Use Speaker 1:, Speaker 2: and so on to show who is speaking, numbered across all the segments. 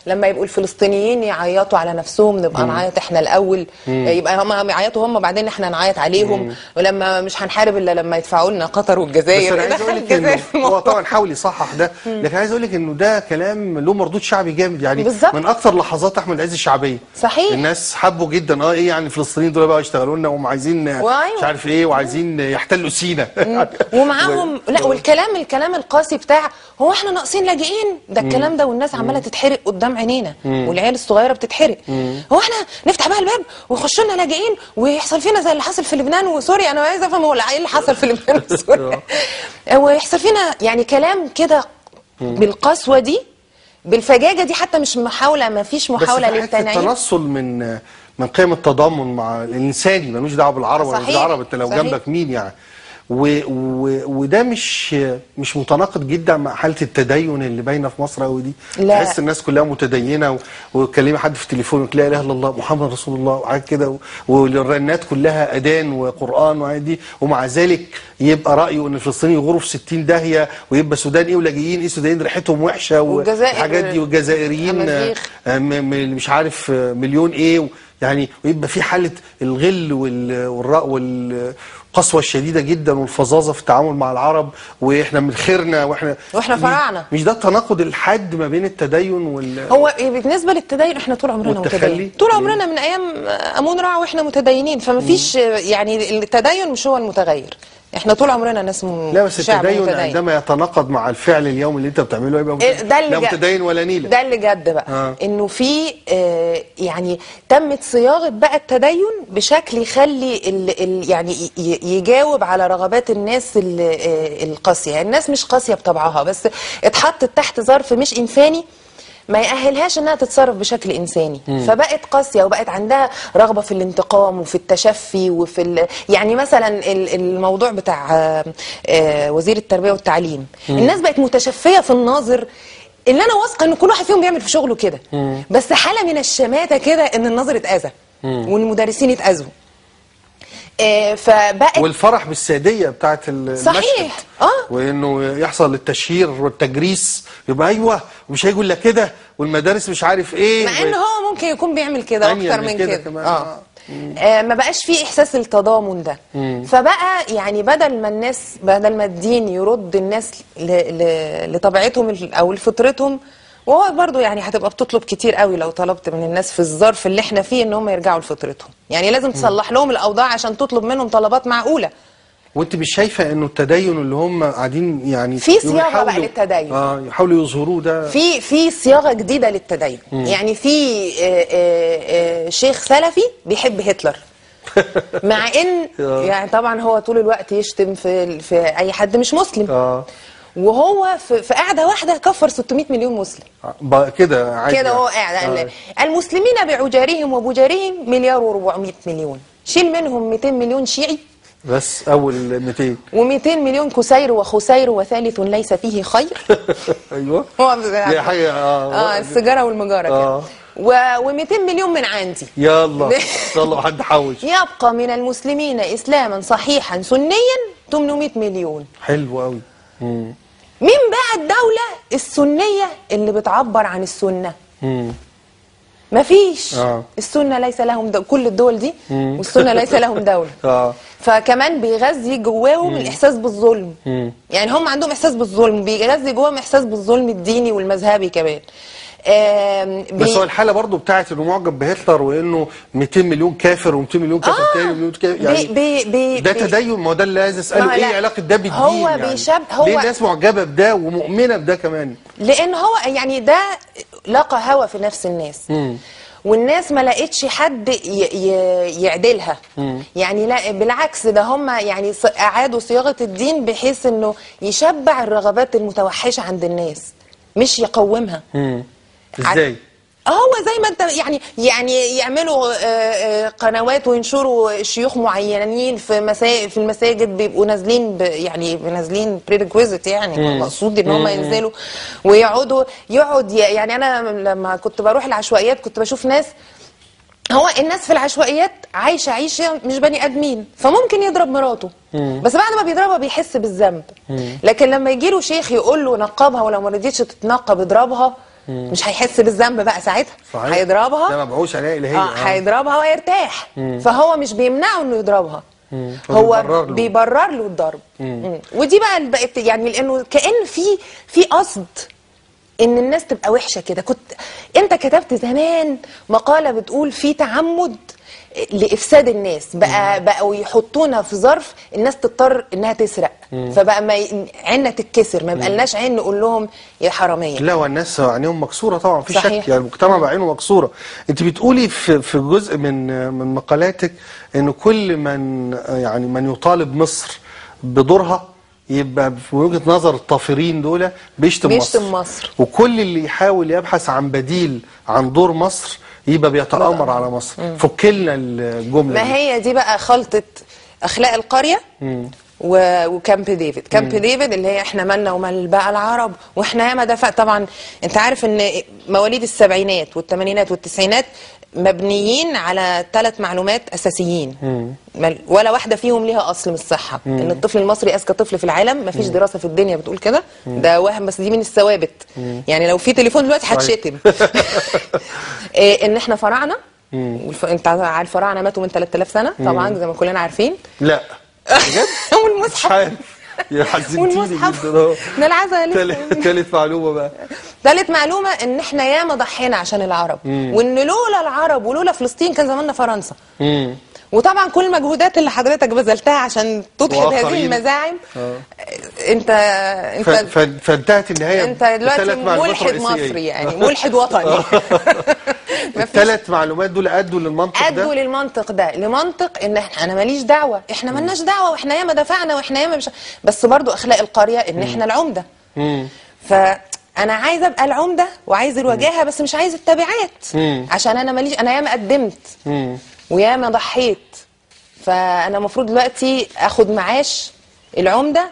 Speaker 1: لما يبقوا الفلسطينيين يعيطوا على نفسهم نبقى نعيط احنا الاول. يبقى هم يعيطوا هم بعدين احنا نعيط عليهم. ولما مش هنحارب الا لما يدفعوا لنا قطر والجزائر.
Speaker 2: بس انا عايز اقول لك انه هو طبعا حاول يصحح ده، لكن عايز اقول لك انه ده كلام له مردود شعبي جامد يعني.
Speaker 1: بالزبط.
Speaker 2: من اكثر لحظات احمد عز الشعبيه.
Speaker 1: صحيح.
Speaker 2: الناس حبوا جدا ايه يعني الفلسطينيين دول بقى يشتغلوا لنا وهم عايزين مش عارف ايه وعايزين يحتلوا سينا.
Speaker 1: ومعاهم لا والكلام القاسي بتاع هو احنا ناقصين لاجئين ده الكلام ده، والناس عماله تتحرق قدام عينينا والعيال الصغيره بتتحرق. هو احنا نفتح بقى الباب ويخش لنا لاجئين ويحصل فينا زي اللي حصل في لبنان وسوريا؟ انا عايزه افهم هو ايه اللي حصل في لبنان وسوريا. ويحصل فينا يعني كلام كده بالقسوه دي بالفجاجه دي، حتى مش محاوله، ما فيش محاوله للتنعيم.
Speaker 2: التنصل من قيم التضامن مع الانساني ملوش دعوه بالعرب ولا بالعرب، انت لو جنبك مين يعني. وده مش متناقض جدا مع حاله التدين اللي باينه في مصر قوي دي.
Speaker 1: لا.
Speaker 2: تحس الناس كلها متدينه وتكلمي حد في التليفون لا اله الا الله محمد رسول الله وحاجات كده، والرنات كلها اذان وقران وحاجات دي، ومع ذلك يبقى رايه ان الفلسطينيين يغوروا في 60 داهيه، ويبقى سودان ايه ولاجئين ايه، سودانيين ريحتهم وحشه والحاجات دي، والجزائريين مش عارف مليون ايه يعني، ويبقى في حاله الغل والقسوه الشديده جدا والفظاظه في التعامل مع العرب، واحنا من خيرنا واحنا
Speaker 1: فراعنه.
Speaker 2: مش ده التناقض الحاد ما بين التدين
Speaker 1: هو بالنسبه للتدين احنا طول عمرنا متدينين، طول عمرنا من ايام امون رع واحنا متدينين، فما فيش يعني التدين مش هو المتغير، احنا طول عمرنا ناس
Speaker 2: لا بس التدين عندما يتناقض مع الفعل اليومي اللي انت بتعمله يبقى لا متدين ولا نيله.
Speaker 1: ده اللي جد بقى انه في يعني تمت صياغه بقى التدين بشكل يخلي يعني يجاوب على رغبات الناس القاسيه. يعني الناس مش قاسيه بطبعها، بس اتحطت تحت ظرف مش انساني ما يأهلهاش انها تتصرف بشكل انساني، فبقت قاسيه وبقت عندها رغبه في الانتقام وفي التشفي وفي يعني مثلا الموضوع بتاع وزير التربيه والتعليم، الناس بقت متشفيه في الناظر اللي انا واثقه ان كل واحد فيهم بيعمل في شغله كده، بس حاله من الشماته كده ان الناظر اتاذى والمدرسين اتاذوا. فبقت
Speaker 2: والفرح بالساديه بتاعت المشهد.
Speaker 1: صحيح.
Speaker 2: وانه يحصل التشهير والتجريس، يبقى ايوه ومش هيقول لك كده، والمدارس مش عارف ايه،
Speaker 1: مع ان هو ممكن يكون بيعمل كده اكتر من كده. ما بقاش فيه احساس التضامن ده. فبقى يعني بدل ما الدين يرد الناس لطبيعتهم او لفطرتهم، وهو برضو يعني هتبقى بتطلب كتير قوي لو طلبت من الناس في الظرف اللي احنا فيه ان هم يرجعوا لفطرتهم، يعني لازم تصلح لهم الاوضاع عشان تطلب منهم طلبات معقوله. وانت
Speaker 2: مش شايفه انه التدين اللي هم قاعدين يعني
Speaker 1: في صياغه بقى للتدين،
Speaker 2: يحاولوا يظهروه ده،
Speaker 1: في صياغه جديده للتدين. يعني في شيخ سلفي بيحب هتلر مع ان يعني طبعا هو طول الوقت يشتم في اي حد مش مسلم، وهو في قاعده واحده كفر 600 مليون مسلم
Speaker 2: كده عادي
Speaker 1: كده. هو قاعد المسلمين بعجارهم وبجارهم مليار و400 مليون، شيل منهم 200 مليون شيعي
Speaker 2: بس اول 200
Speaker 1: و200 مليون كسير وخسير وثالث ليس فيه خير.
Speaker 2: ايوه
Speaker 1: دي حاجه السيجاره والمجاره كده. و200 مليون من عندي.
Speaker 2: يلا يلا حد حوش.
Speaker 1: يبقى من المسلمين اسلاما صحيحا سنيا 800 مليون.
Speaker 2: حلو قوي.
Speaker 1: مين بقى الدوله السنيه اللي بتعبر عن السنه؟ مفيش. السنه ليس لهم كل الدول دي والسنه ليس لهم دوله. فكمان بيغذي جواهم الاحساس بالظلم. يعني هم عندهم احساس بالظلم، بيغذي جواهم احساس بالظلم الديني والمذهبي كمان.
Speaker 2: بس هو الحاله برضو بتاعت انه معجب بهتلر وانه 200 مليون كافر و200 مليون كافر تاني ومليون كافر، يعني ده تدين. ما هو ده اللي عايز اساله، ايه علاقه ده بالدين؟
Speaker 1: هو
Speaker 2: يعني
Speaker 1: هو
Speaker 2: ليه الناس معجبه بده ومؤمنه بده كمان؟
Speaker 1: لان هو يعني ده لقى هوى في نفس الناس. والناس ما لقتش حد يعدلها. يعني لا بالعكس، ده هم يعني اعادوا صياغه الدين بحيث انه يشبع الرغبات المتوحشه عند الناس مش يقومها.
Speaker 2: ازاي؟
Speaker 1: هو زي ما انت يعني يعملوا قنوات وينشروا شيوخ معينين في المساجد بيبقوا نازلين يعني نازلين بريكويزيت، يعني مقصود ان هم ينزلوا ويقعد يعني انا لما كنت بروح العشوائيات كنت بشوف ناس، هو الناس في العشوائيات عايشه مش بني ادمين، فممكن يضرب مراته بس بعد ما بيضربها بيحس بالذنب. لكن لما يجي له شيخ يقول له نقبها ولو ما رضيتش تتنقب اضربها، مش هيحس بالذنب بقى ساعتها.
Speaker 2: صحيح.
Speaker 1: هيضربها،
Speaker 2: ده مبعوث عليها الهيه.
Speaker 1: هيضربها ويرتاح. فهو مش بيمنعه انه يضربها، هو بيبرر له الضرب. ودي بقى بقت يعني لانه كأن في قصد ان الناس تبقى وحشه كده. انت كتبت زمان مقاله بتقول في تعمد لافساد الناس، بقوا يحطونا في ظرف الناس تضطر انها تسرق، فبقى عيننا تتكسر، ما بقالناش عين نقول لهم يا حراميه.
Speaker 2: لا، والناس عينيهم مكسوره طبعا، في
Speaker 1: صحيح.
Speaker 2: شك، يعني المجتمع بقى عينه مكسوره. انت بتقولي في جزء من مقالاتك انه كل من يطالب مصر بدورها يبقى في وجهة نظر الطافرين دول بيشتم مصر، وكل اللي يحاول يبحث عن بديل عن دور مصر يبقى بيتآمر على مصر. فكلنا الجملة
Speaker 1: ما
Speaker 2: دي.
Speaker 1: هي دي بقى خلطة أخلاق القرية وكامب ديفيد. كامب ديفيد اللي هي احنا مالنا ومال بقى العرب، واحنا ياما دفع. طبعا انت عارف ان مواليد السبعينات والثمانينات والتسعينات مبنيين على 3 معلومات أساسيين، ولا واحدة فيهم ليها أصل من الصحة. إن الطفل المصري أذكى طفل في العالم، مفيش دراسة في الدنيا بتقول كده، ده وهم، بس دي من الثوابت. يعني لو في تليفون دلوقتي هتشتم. إن إحنا فراعنة، أنت على الفراعنة ماتوا من 3000 سنة طبعا زي ما كلنا عارفين.
Speaker 2: لا بجد؟
Speaker 1: والمصحف،
Speaker 2: مش عارف يا حزنتيني
Speaker 1: والمصحف
Speaker 2: جدا.
Speaker 1: ده العزا لسه.
Speaker 2: ثالث معلومة بقى،
Speaker 1: ثالث معلومة ان احنا ياما ضحينا عشان العرب، وان لولا العرب ولولا فلسطين كان زماننا فرنسا. وطبعا كل المجهودات اللي حضرتك بذلتها عشان تدحض هذه المزاعم، انت
Speaker 2: فانتهت النهاية.
Speaker 1: انت دلوقتي ملحد مصري، يعني ملحد وطني.
Speaker 2: ال3 معلومات دول ادوا للمنطق ده،
Speaker 1: ادوا للمنطق ده، لمنطق ان انا ماليش دعوه، احنا مالناش دعوه، واحنا ياما دفعنا، واحنا ياما مش، بس برضو اخلاق القريه ان احنا العمده. فانا عايز ابقى العمده وعايز الوجاهه، بس مش عايز التبعات، عشان انا ماليش، انا ياما قدمت وياما ضحيت، فانا المفروض دلوقتي اخد معاش العمده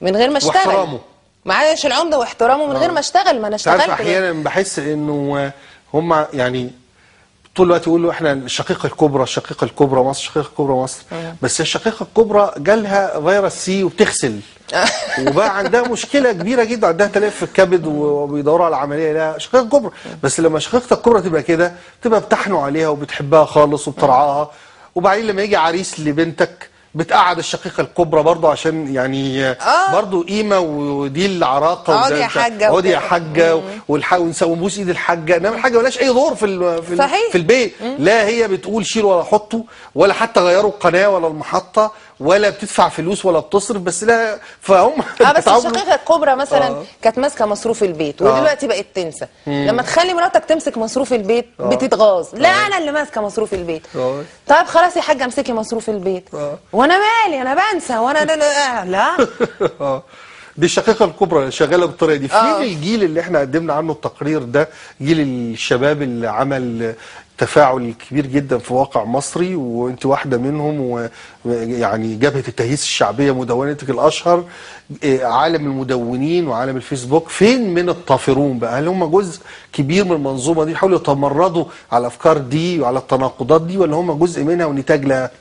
Speaker 1: من غير ما اشتغل،
Speaker 2: واحترامه،
Speaker 1: معاش العمده واحترامه من غير ما اشتغل. ما انا اشتغلت.
Speaker 2: احيانا بحس انه هم يعني طول الوقت يقولوا احنا الشقيقه الكبرى، الشقيقه الكبرى مصر، الشقيقه الكبرى مصر. بس الشقيقه الكبرى جالها فيروس سي وبتغسل وبقى عندها مشكله كبيره جدا، عندها تلف في الكبد وبيدوروا على عمليه لها شقيقه كبرى. بس لما شقيقتك الكبرى تبقى كده تبقى بتحنوا عليها وبتحبها خالص وبترعاها، وبعدين لما يجي عريس لبنتك بتقعد الشقيقه الكبرى برضه عشان يعني برضه قيمه، ودي العراقه،
Speaker 1: اقعدي يا حاجه،
Speaker 2: اقعدي يا حاجه، ونبوس ايد الحاجه. انما الحاجه مالهاش اي دور في البيت. لا هي بتقول شيل ولا حطوا، ولا حتى غيروا القناه ولا المحطه، ولا بتدفع فلوس ولا بتصرف، بس لا فهم
Speaker 1: بس الشقيقه الكبرى مثلا كانت ماسكه مصروف البيت، ودلوقتي بقت تنسى. لما تخلي مراتك تمسك مصروف البيت بتتغاظ. لا انا اللي ماسكه مصروف البيت. طيب خلاص يا حاجه امسكي مصروف البيت. وانا مالي، انا بنسى، وانا لا
Speaker 2: دي الشقيقه الكبرى شغاله بالطريقه دي. فين الجيل اللي احنا قدمنا عنه التقرير ده، جيل الشباب اللي عمل تفاعل كبير جدا في واقع مصري، وانت واحده منهم، ويعني جبهه التهييس الشعبيه مدونتك الاشهر، عالم المدونين وعالم الفيسبوك. فين من الطافرون بقى؟ هل هم جزء كبير من المنظومه دي يحاولوا يتمردوا على الافكار دي وعلى التناقضات دي، ولا هم جزء منها ونتاج لها؟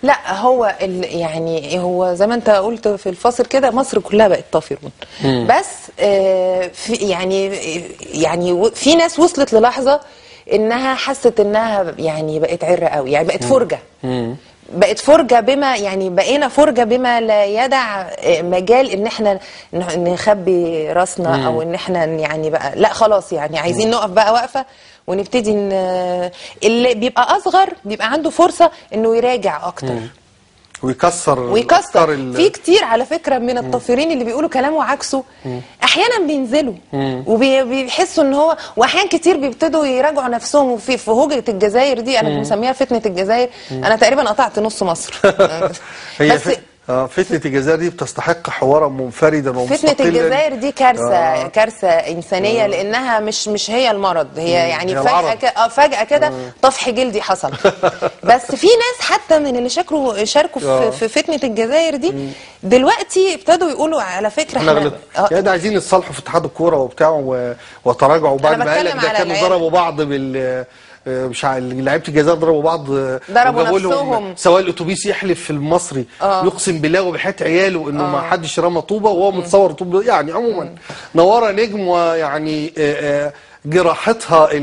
Speaker 1: لا هو يعني هو زي ما انت قلت في الفاصل كده، مصر كلها بقت طافرون. بس في يعني في ناس وصلت للحظه انها حست انها يعني بقت عره قوي، يعني بقت فرجه. بقت فرجه بما يعني بقينا فرجه بما لا يدع مجال ان احنا نخبي راسنا، او ان احنا يعني بقى لا خلاص، يعني عايزين نقف بقى وقفه ونبتدي اللي بيبقى اصغر بيبقى عنده فرصه انه يراجع اكتر ويكسر في كتير على فكره من الطافرين اللي بيقولوا كلام وعكسه. احيانا بينزلوا وبيحسوا ان هو، واحيان كتير بيبتدوا يراجعوا نفسهم. وفي هوجه الجزائر دي انا بسميها فتنه الجزائر. انا تقريبا قطعت نص مصر.
Speaker 2: هي بس فتنة الجزائر دي بتستحق حوارا منفردا ومستقلا.
Speaker 1: فتنة الجزائر دي كارثة كارثة إنسانية، لأنها مش هي المرض، هي يعني فجأة كده طفح جلدي حصل. بس في ناس حتى من اللي شاركوا في فتنة الجزائر دي دلوقتي ابتدوا يقولوا على فكرة
Speaker 2: احنا يعني عايزين يتصالحوا في اتحاد الكورة وبتاع وتراجعوا بعد ما قال لك ده كانوا ضربوا بعض مش لعيبه الجزائر ضربوا بعض،
Speaker 1: ضربوا نفسهم.
Speaker 2: سواق الاتوبيس يحلف في المصري يقسم بالله وبحياه عياله انه ما حدش رمى طوبه وهو متصور طوبه. يعني عموما نواره نجم، ويعني جراحتها